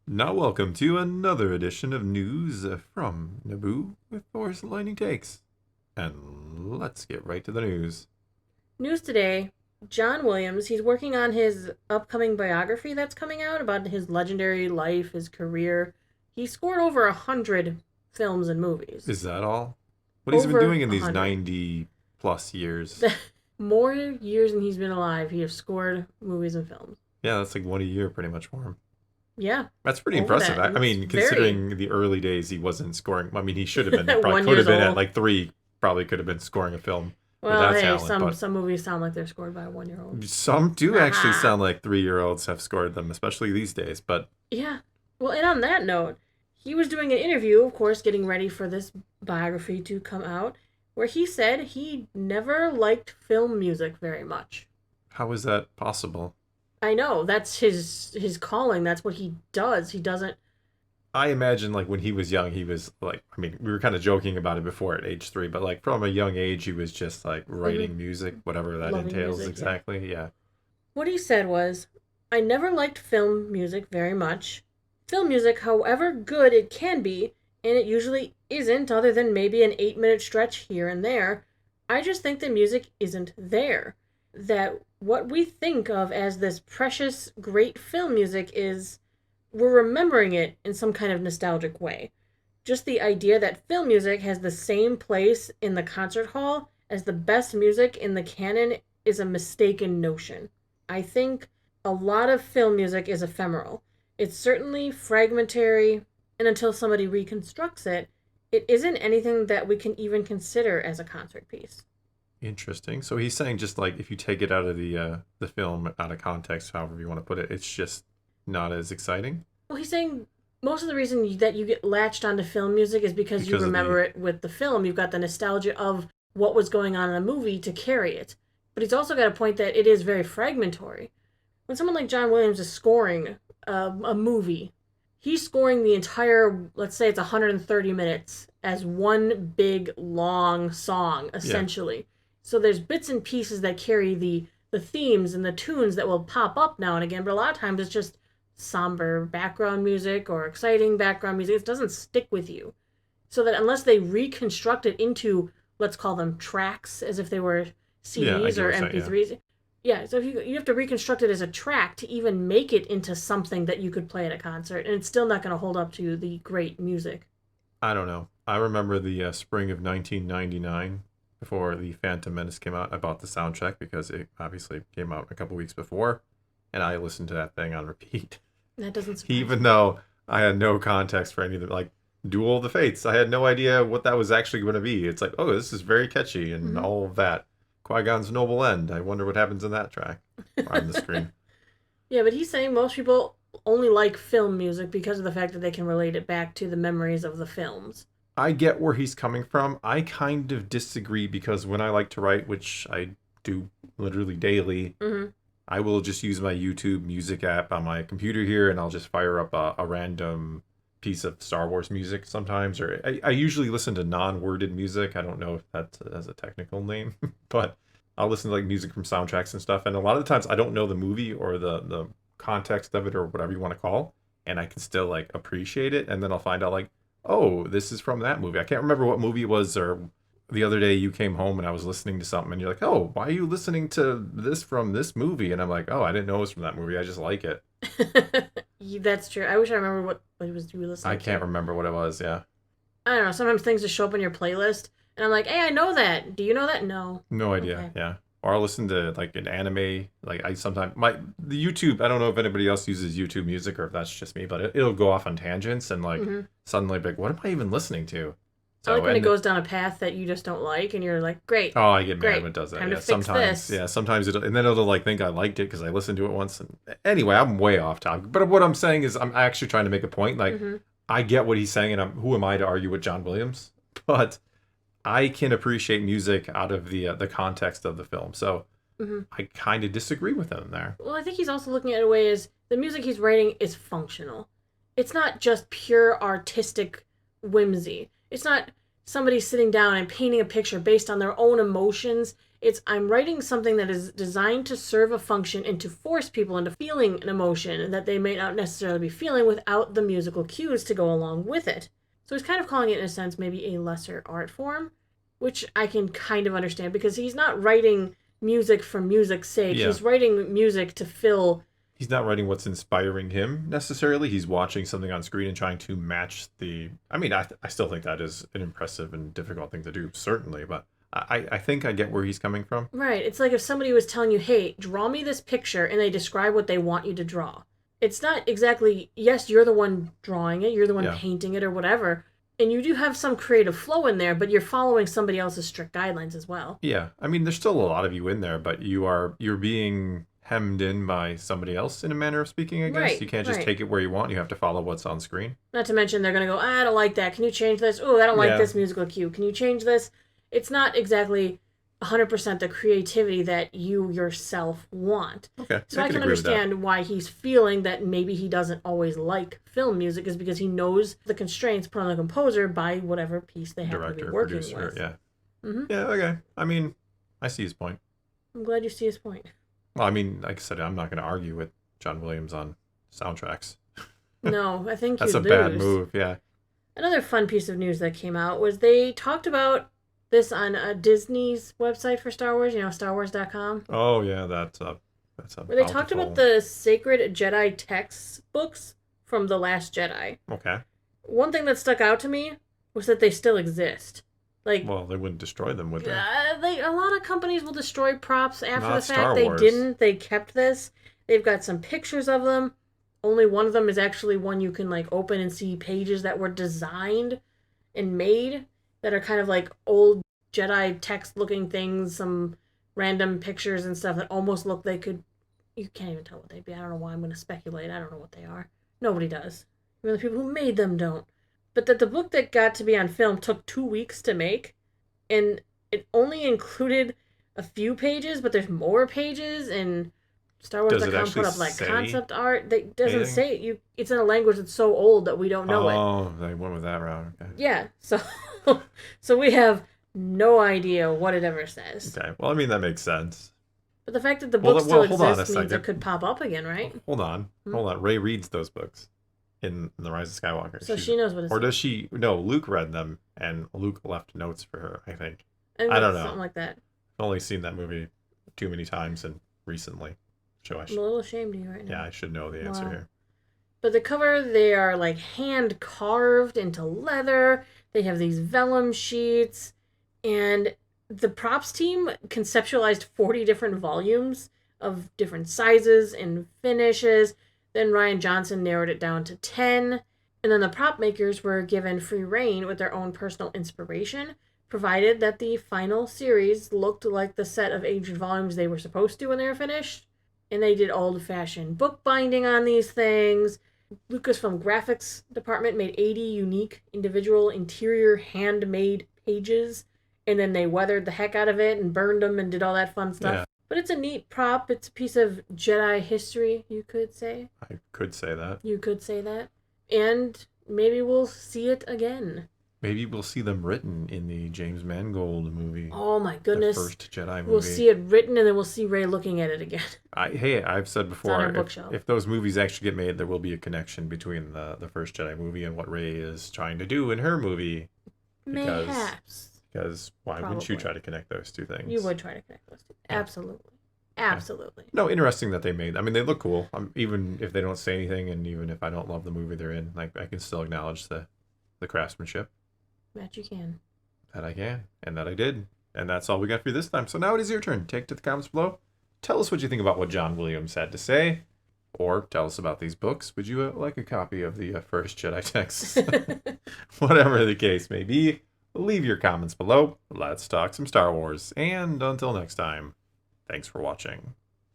Now, welcome to another edition of news from Naboo with Force Lightning Takes. And let's get right to the news. News today, John Williams, he's working on his upcoming biography that's coming out about his legendary life, his career. He scored over 100 films and movies. Is that all? What he's been Over doing in a these 100. 90 plus years? More years than he's been alive, he has scored movies and films. Yeah, that's like one a year pretty much for him. Yeah, That's pretty over impressive. that. I, And I it's mean, very considering the early days, he wasn't scoring. I mean, he should have been. He probably one could have years been at old. like three, probably could have been scoring a film with Well, that hey, talent. some But some movies sound like they're scored by a 1-year-old. some do actually Haha. sound like 3-year-olds have scored them, especially these days. But Yeah. Well, and on that note, he was doing an interview, of course, getting ready for this biography to come out, where he said he never liked film music very much. how is that possible? I know, that's his calling. That's what he does. He doesn't. I imagine like when he was young, he was like, I mean, we were kind of joking about it before at age 3, but like from a young age, he was just like Mhm. writing music, whatever that Loving entails music, yeah. exactly. Yeah. What he said was, I never liked film music very much. Film music, however good it can be, and it usually isn't, other than maybe an 8-minute stretch here and there, I just think the music isn't there. That what we think of as this precious, great film music is, we're remembering it in some kind of nostalgic way. Just the idea that film music has the same place in the concert hall as the best music in the canon is a mistaken notion. I think a lot of film music is ephemeral. It's certainly fragmentary, and until somebody reconstructs it, it isn't anything that we can even consider as a concert piece. Interesting. So he's saying just like if you take it out of the film out of context, however you want to put it, it's just not as exciting Well, he's saying most of the reason that you get latched onto film music is because you because of the remember it with the film. You've got the nostalgia of what was going on in the movie to carry it. But he's also got a point that it is very fragmentary. When someone like John Williams is scoring a movie, he's scoring the entire, let's say it's 130 minutes, as one big long song, yeah. essentially. So there's bits and pieces that carry the themes and the tunes that will pop up now and again, but a lot of times it's just somber background music or exciting background music. It doesn't stick with you. So that unless they reconstruct it into, let's call them tracks, as if they were Yeah, I CDs get or what you're saying. Yeah. MP3s. Yeah, so if you have to reconstruct it as a track to even make it into something that you could play at a concert, and it's still not going to hold up to the great music. I don't know. I remember the spring of 1999 before the Phantom Menace came out. I bought the soundtrack because it obviously came out a couple weeks before, and I listened to that thing on repeat. That doesn't surprise Even me. though I had no context for any of the like Duel of the Fates. I had no idea what that was actually going to be. It's like, oh, this is very catchy and Mm-hmm. all of that. Qui-Gon's Noble End. I wonder what happens in that track or on the screen. Yeah, but he's saying most people only like film music because of the fact that they can relate it back to the memories of the films. I get where he's coming from. I kind of disagree because when I like to write, which I do literally daily, Mm-hmm. I will just use my YouTube music app on my computer here and I'll just fire up a random piece of Star Wars music sometimes. Or I usually listen to non worded music. I don't know if that has a technical name, but I'll listen to like music from soundtracks and stuff. And a lot of the times I don't know the movie or the context of it or whatever you want to call. And I can still like appreciate it. And then I'll find out like, oh, this is from that movie. I can't remember what movie it was or the other day you came home and I was listening to something and you're like, "Oh, why are you listening to this from this movie?" And I'm like, "Oh, I didn't know it was from that movie. I just like it." That's true. I wish I remember what it was you were I listening can't to. remember what it was. Yeah, I don't know. Sometimes things just show up on your playlist, and I'm like, "Hey, I know that. Do you know that?" No. no idea. Okay. Yeah, or I'll listen to like an anime. Like I sometimes the YouTube. I don't know if anybody else uses YouTube Music or if that's just me, but it'll go off on tangents and like Mm-hmm. suddenly be like, what am I even listening to? I like So when it and goes down a path that you just don't like, and you're like, "Great, oh, I get mad great, when it does that. time to Yeah, fix sometimes. this." Yeah, sometimes it and then it'll like think I liked it because I listened to it once. And anyway, I'm way off topic. But what I'm saying is, I'm actually trying to make a point. Like, Mm-hmm. I get what he's saying, and who am I to argue with John Williams? But I can appreciate music out of the context of the film. So Mm-hmm. I kind of disagree with him there. Well, I think he's also looking at it a way as the music he's writing is functional. It's not just pure artistic whimsy. It's not somebody sitting down and painting a picture based on their own emotions It's I'm writing something that is designed to serve a function and to force people into feeling an emotion that they may not necessarily be feeling without the musical cues to go along with it. So he's kind of calling it, in a sense, maybe a lesser art form, which I can kind of understand because he's not writing music for music's sake. Yeah. He's writing music to fill. He's not writing what's inspiring him necessarily. He's watching something on screen and trying to match the. I mean, I still think that is an impressive and difficult thing to do, certainly. But I think I get where he's coming from. Right. It's like if somebody was telling you, hey, draw me this picture, and they describe what they want you to draw. It's not exactly, yes, you're the one drawing it, you're the one painting it or whatever. And you do have some creative flow in there, but you're following somebody else's strict guidelines as well. Yeah. I mean, there's still a lot of you in there, but you're being hemmed in by somebody else in a manner of speaking, I guess. Right, you can't just right. take it where you want. You have to follow what's on screen. Not to mention they're going to go, I don't like that. Can you change this? Oh, I don't like this musical cue. Can you change this? It's not exactly 100% the creativity that you yourself want. Okay. So I can understand why he's feeling that maybe he doesn't always like film music is because he knows the constraints put on the composer by whatever piece they have to be working with. Yeah. Mm-hmm. Yeah, okay. I mean, I see his point. I'm glad you see his point. Well, I mean, like I said, I'm not going to argue with John Williams on soundtracks. No, I think that's you a bad move, yeah. Another fun piece of news that came out was they talked about this on Disney's website for Star Wars, StarWars.com. Oh, yeah, that's a where they talked about the Sacred Jedi Texts books from The Last Jedi. Okay. One thing that stuck out to me was that they still exist. Like, well, they wouldn't destroy them, would they? A lot of companies will destroy props after Not the fact. Star They Wars. didn't. They kept this. They've got some pictures of them. Only one of them is actually one you can like open and see pages that were designed and made that are kind of like old Jedi text looking things, some random pictures and stuff that almost look they could. You can't even tell what they'd be. I don't know why I'm going to speculate. I don't know what they are. Nobody does. Even the people who made them don't. But that the book that got to be on film took 2 weeks to make, and it only included a few pages, but there's more pages, and Star Wars.com put up like concept art. That doesn't say it. It's in a language that's so old that we don't know it. Oh, they went with that route. Okay. Yeah, so we have no idea what it ever says. Okay, well, I mean, that makes sense. But the fact that the book still exists means it could pop up again, right? Hold on. Rey reads those books in The Rise of Skywalker. So she knows what it's. Or does she? No, Luke read them, and Luke left notes for her, I think. I don't know. Something like that. I've only seen that movie too many times and recently. So I'm a little ashamed of you right now. Yeah, I should know the answer here. But the cover, they are like hand carved into leather. They have these vellum sheets. And the props team conceptualized 40 different volumes of different sizes and finishes. Then Rian Johnson narrowed it down to 10. And then the prop makers were given free reign with their own personal inspiration, provided that the final series looked like the set of aged volumes they were supposed to when they were finished. And they did old-fashioned bookbinding on these things. Lucasfilm graphics department made 80 unique individual interior handmade pages. And then they weathered the heck out of it and burned them and did all that fun stuff. Yeah. But it's a neat prop. It's a piece of Jedi history, you could say. I could say that. You could say that. And maybe we'll see it again. Maybe we'll see them written in the James Mangold movie. Oh my goodness. The first Jedi movie. We'll see it written and then we'll see Rey looking at it again. I've said before, bookshelf. If those movies actually get made, there will be a connection between the first Jedi movie and what Rey is trying to do in her movie. Mayhaps. Because why wouldn't you try to connect those two things? You would try to connect those two. Absolutely. Absolutely. No, interesting that they made. I mean, they look cool. Even if they don't say anything, and even if I don't love the movie they're in, like I can still acknowledge the craftsmanship. That you can. That I can, and that I did, and that's all we got for you this time. So now it is your turn. Take to the comments below. Tell us what you think about what John Williams had to say, or tell us about these books. Would you like a copy of the first Jedi Texts? Whatever the case may be. Leave your comments below. Let's talk some Star Wars. And until next time, thanks for watching.